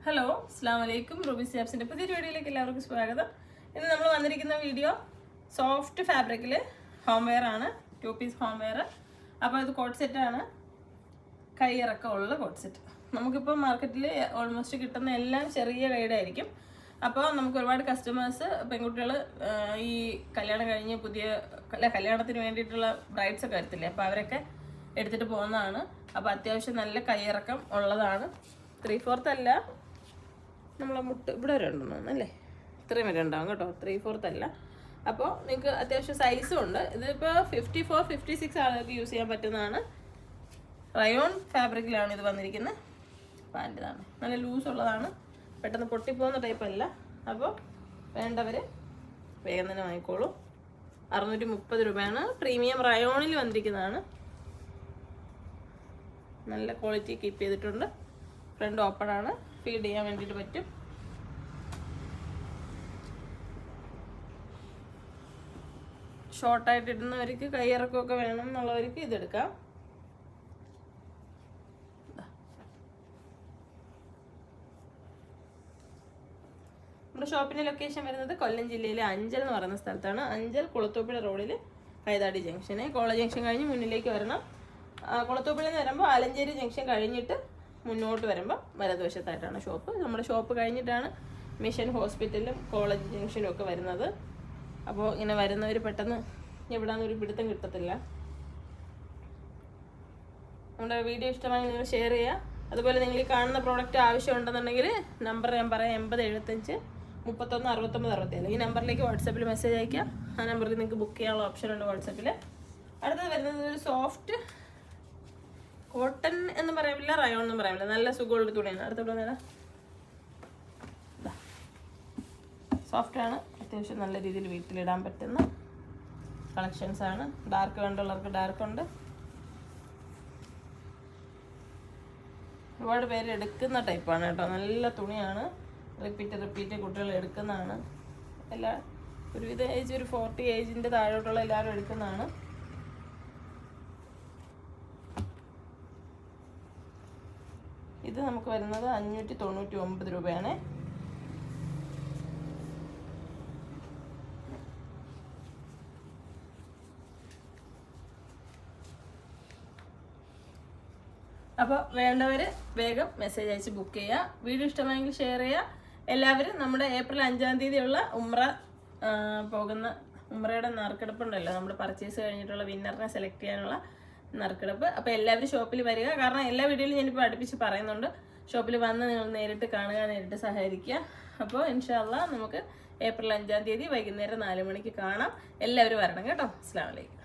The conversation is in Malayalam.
ഹലോ, അസ്സാം വലൈക്കും. റൂബി സ്റ്റാപ്സിൻ്റെ പുതിയൊരു വീഡിയോയിലേക്ക് എല്ലാവർക്കും സ്വാഗതം. ഇന്ന് നമ്മൾ വന്നിരിക്കുന്ന വീഡിയോ സോഫ്റ്റ് ഫാബ്രിക്കിൽ ഹോം വെയർ ആണ്, 2 പീസ് ഹോം വെയർ. അപ്പോൾ ഇത് കോട്ട് സെറ്റാണ്, കൈയിറക്കമുള്ള കോട്ട് സെറ്റ്. നമുക്കിപ്പോൾ മാർക്കറ്റിൽ ഓൾമോസ്റ്റ് കിട്ടുന്ന എല്ലാം ചെറിയ കൈയുടെ ആയിരിക്കും. അപ്പോൾ നമുക്ക് ഒരുപാട് കസ്റ്റമേഴ്സ്, പെൺകുട്ടികൾ ഈ കല്യാണം കഴിഞ്ഞ് കല്യാണത്തിന് വേണ്ടിയിട്ടുള്ള ബ്രൈഡ്സ് ഒക്കെ വരത്തില്ലേ, അപ്പോൾ അവരൊക്കെ എടുത്തിട്ട് പോകുന്നതാണ്. അപ്പോൾ അത്യാവശ്യം നല്ല കൈയിറക്കം ഉള്ളതാണ്. 3/4 അല്ല, നമ്മളെ മുട്ട് ഇവിടെ വരെ ഉണ്ടെന്ന് അല്ലേ, ഇത്രയും വരെ ഉണ്ടാകും കേട്ടോ. 3/4 അല്ല. അപ്പോൾ നിങ്ങൾക്ക് അത്യാവശ്യം സൈസും ഉണ്ട്. ഇതിപ്പോൾ 54, 56 ആളുകൾക്ക് യൂസ് ചെയ്യാൻ പറ്റുന്നതാണ്. റയോൺ ഫാബ്രിക്കിലാണ് ഇത് വന്നിരിക്കുന്നത്. പാൻറ് ഇതാണ്, നല്ല ലൂസ് ഉള്ളതാണ്, പെട്ടെന്ന് പൊട്ടിപ്പോകുന്ന ടൈപ്പ് അല്ല. അപ്പോൾ വേണ്ടവർ വേഗം തന്നെ വാങ്ങിക്കോളൂ. 630 രൂപയാണ്. പ്രീമിയം റയോണിൽ വന്നിരിക്കുന്നതാണ്. നല്ല ക്വാളിറ്റി കീപ്പ് ചെയ്തിട്ടുണ്ട്. ഫ്രണ്ട് ഓപ്പൺ ആണ്, ഫീഡ് ചെയ്യാൻ വേണ്ടിയിട്ട് പറ്റും. ഷോർട്ടായിട്ട് ഇടുന്നവർക്ക് കൈയിറക്കമൊക്കെ വേണം എന്നുള്ളവർക്ക് ഇതെടുക്കാം. നമ്മുടെ ഷോപ്പിൻ്റെ ലൊക്കേഷൻ വരുന്നത് കൊല്ലം ജില്ലയിലെ അഞ്ചൽ എന്ന് പറയുന്ന സ്ഥലത്താണ്. അഞ്ചൽ കുളത്തൂപ്പുഴ റോഡിൽ കൈതാടി ജംഗ്ഷന്, കോളേജ് ജംഗ്ഷൻ കഴിഞ്ഞ് മുന്നിലേക്ക് വരണം. കുളത്തൂപ്പുഴയിൽ നിന്ന് വരുമ്പോൾ ആലഞ്ചേരി ജംഗ്ഷൻ കഴിഞ്ഞിട്ട് മുന്നോട്ട് വരുമ്പോൾ വലതുവശത്തായിട്ടാണ് ഷോപ്പ്. നമ്മുടെ ഷോപ്പ് കഴിഞ്ഞിട്ടാണ് മിഷൻ ഹോസ്പിറ്റലും കോളേജ് ജംഗ്ഷനും ഒക്കെ വരുന്നത്. അപ്പോൾ ഇങ്ങനെ വരുന്നവർ പെട്ടെന്ന് എവിടെയാണെന്നൊരു പിടുത്തം കിട്ടത്തില്ല. നമ്മുടെ വീഡിയോ ഇഷ്ടമായി നിങ്ങൾ ഷെയർ ചെയ്യുക. അതുപോലെ നിങ്ങൾ ഈ കാണുന്ന പ്രോഡക്റ്റ് ആവശ്യമുണ്ടെന്നുണ്ടെങ്കിൽ നമ്പർ ഞാൻ പറയാം, 8075 31 69 67. ഈ നമ്പറിലേക്ക് വാട്സാപ്പിൽ മെസ്സേജ് അയക്കുക. ആ നമ്പറിൽ നിങ്ങൾക്ക് ബുക്ക് ചെയ്യാനുള്ള ഓപ്ഷൻ ഉണ്ട് വാട്സാപ്പിൽ. അടുത്തത് വരുന്നത് ഒരു സോഫ്റ്റ് കോട്ടൺ എന്ന് പറയാമില്ല, റയോൺ എന്നും പറയാമില്ല, നല്ല സുഖമുള്ള തുണിയാണ്. അടുത്തോട്ട് നേരം സോഫ്റ്റാണ്, അത്യാവശ്യം നല്ല രീതിയിൽ വീട്ടിലിടാൻ പറ്റുന്ന കളക്ഷൻസ് ആണ്. ഡാർക്ക് വേണ്ടുള്ളവർക്ക് ഡാർക്ക് ഉണ്ട്. ഒരുപാട് പേര് എടുക്കുന്ന ടൈപ്പാണ് കേട്ടോ, നല്ല തുണിയാണ്. റിപ്പീറ്റ് കുട്ടികൾ എടുക്കുന്നതാണ്. ഒരുവിധ ഏജ്, ഒരു 40 ഏജിൻ്റെ താഴോട്ടുള്ള എല്ലാവരും എടുക്കുന്നതാണ്. ഇത് നമുക്ക് വരുന്നത് 599 രൂപയാണ്. അപ്പോൾ വേണ്ടവർ വേഗം മെസ്സേജ് അയച്ച് ബുക്ക് ചെയ്യുക. വീഡിയോ ഇഷ്ടമായെങ്കിൽ ഷെയർ ചെയ്യുക. എല്ലാവരും നമ്മുടെ ഏപ്രിൽ 5-ാം തീയതിയുള്ള ഉംറയുടെ നറുക്കെടുപ്പുണ്ടല്ലോ, നമ്മുടെ പർച്ചേസ് കഴിഞ്ഞിട്ടുള്ള വിന്നറിനെ സെലക്ട് ചെയ്യാനുള്ള നറുക്കെടുപ്പ്. അപ്പോൾ എല്ലാവരും ഷോപ്പിൽ വരിക. കാരണം എല്ലാ വീഡിയോയിലും ഞാനിപ്പോൾ അടുപ്പിച്ച് പറയുന്നുണ്ട്, ഷോപ്പിൽ വന്ന് നിങ്ങൾ നേരിട്ട് കാണുക, നേരിട്ട് സഹകരിക്കുക. അപ്പോൾ ഇൻഷാ അല്ലാഹ് നമുക്ക് ഏപ്രിൽ 5-ാം തീയതി വൈകുന്നേരം 4 മണിക്ക് കാണാം. എല്ലാവരും വരണം കേട്ടോ. അസ്സലാമു അലൈക്കും.